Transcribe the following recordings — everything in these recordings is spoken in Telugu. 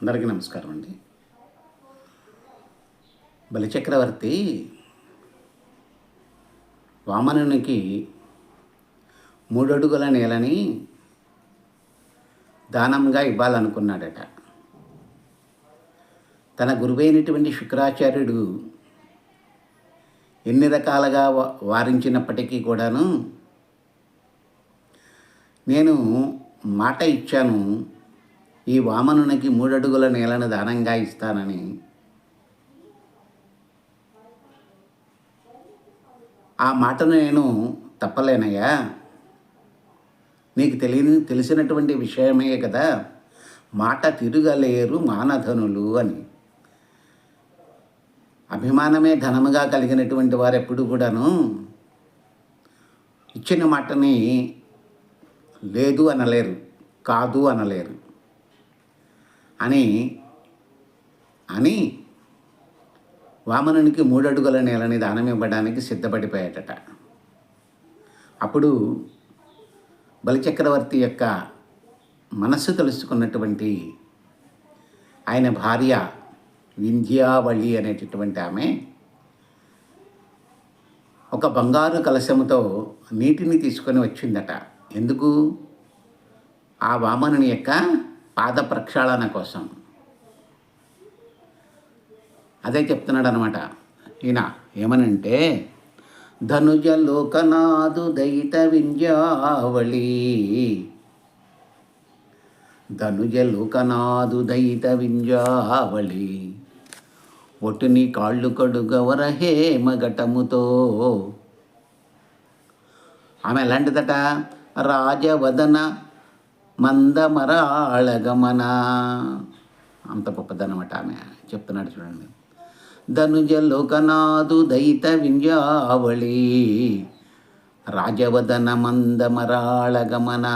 అందరికీ నమస్కారం అండి. బలిచక్రవర్తి వామనునికి 3 అడుగుల నేలని దానంగా ఇవ్వాలనుకున్నాడట. తన గురువైనటువంటి శుక్రాచార్యుడు ఎన్ని రకాలుగా వారించినప్పటికీ కూడాను, నేను మాట ఇచ్చాను, ఈ వామనునికి 3 అడుగుల నేలను దానంగా ఇస్తానని. ఆ మాటను నేను తప్పలేనయ్యా, నీకు తెలిసినటువంటి విషయమే కదా, మాట తిరగలేరు మానధనులు అని. అభిమానమే ధనముగా కలిగినటువంటి వారు ఎప్పుడు కూడాను ఇచ్చిన మాటని లేదు అనలేరు, కాదు అనలేరు అని అని వామనునికి 3 అడుగుల నేలని దానం ఇవ్వడానికి సిద్ధపడిపోయాడట. అప్పుడు బలిచక్రవర్తి యొక్క మనస్సు తెలుసుకున్నటువంటి ఆయన భార్య వింధ్యావళి అనేటటువంటి ఆమె ఒక బంగారు కలశముతో నీటిని తీసుకొని వచ్చిందట. ఎందుకు? ఆ వామనుని యొక్క పాద ప్రక్షాళన కోసం. అదే చెప్తున్నాడు అనమాట ఈయన. ఏమనంటే, ధనుజ లోకనాథు దయిత వింధ్యావళి, ధనుజ లోకనాథు దయిత వింధ్యావళి, ఒట్టుని కాళ్ళు కడుగవర హేమఘటముతో. ఆమె ఎలాంటిదట? రాజవదన మందమరాళగమన. అంత గొప్పదనమాట ఆమె. చెప్తున్నాడు చూడండి. ధనుజ లోకనాథు దయిత వింధ్యావళి, రాజవదన మందమరాళగమన,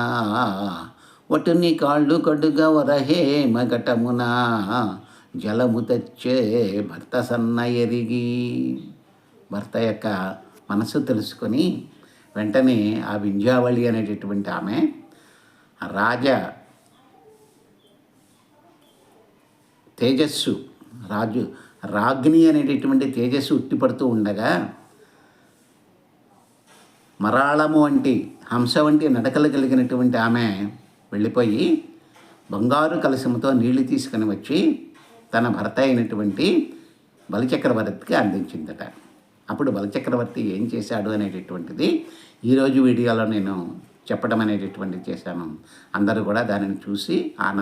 ఒటుని కాళ్ళు కడుగ వరహేమఘటమున, జలము తెచ్చే భర్త సన్న ఎరిగి. భర్త యొక్క మనసు తెలుసుకొని వెంటనే ఆ వింధ్యావళి అనేటటువంటి ఆమె తేజస్సు, రాగ్ని అనేటటువంటి తేజస్సు ఉట్టిపడుతూ ఉండగా, మరాళము వంటి హంస వంటి నడకలు కలిగినటువంటి ఆమె వెళ్ళిపోయి బంగారు కలశముతో నీళ్లు తీసుకుని వచ్చి తన భర్త అయినటువంటి బలిచక్రవర్తికి అందించిందట. అప్పుడు బలిచక్రవర్తి ఏం చేశాడు అనేటటువంటిది ఈరోజు వీడియోలో నేను చెప్పడం అనేటటువంటిది చేశాను. అందరూ కూడా దానిని చూసి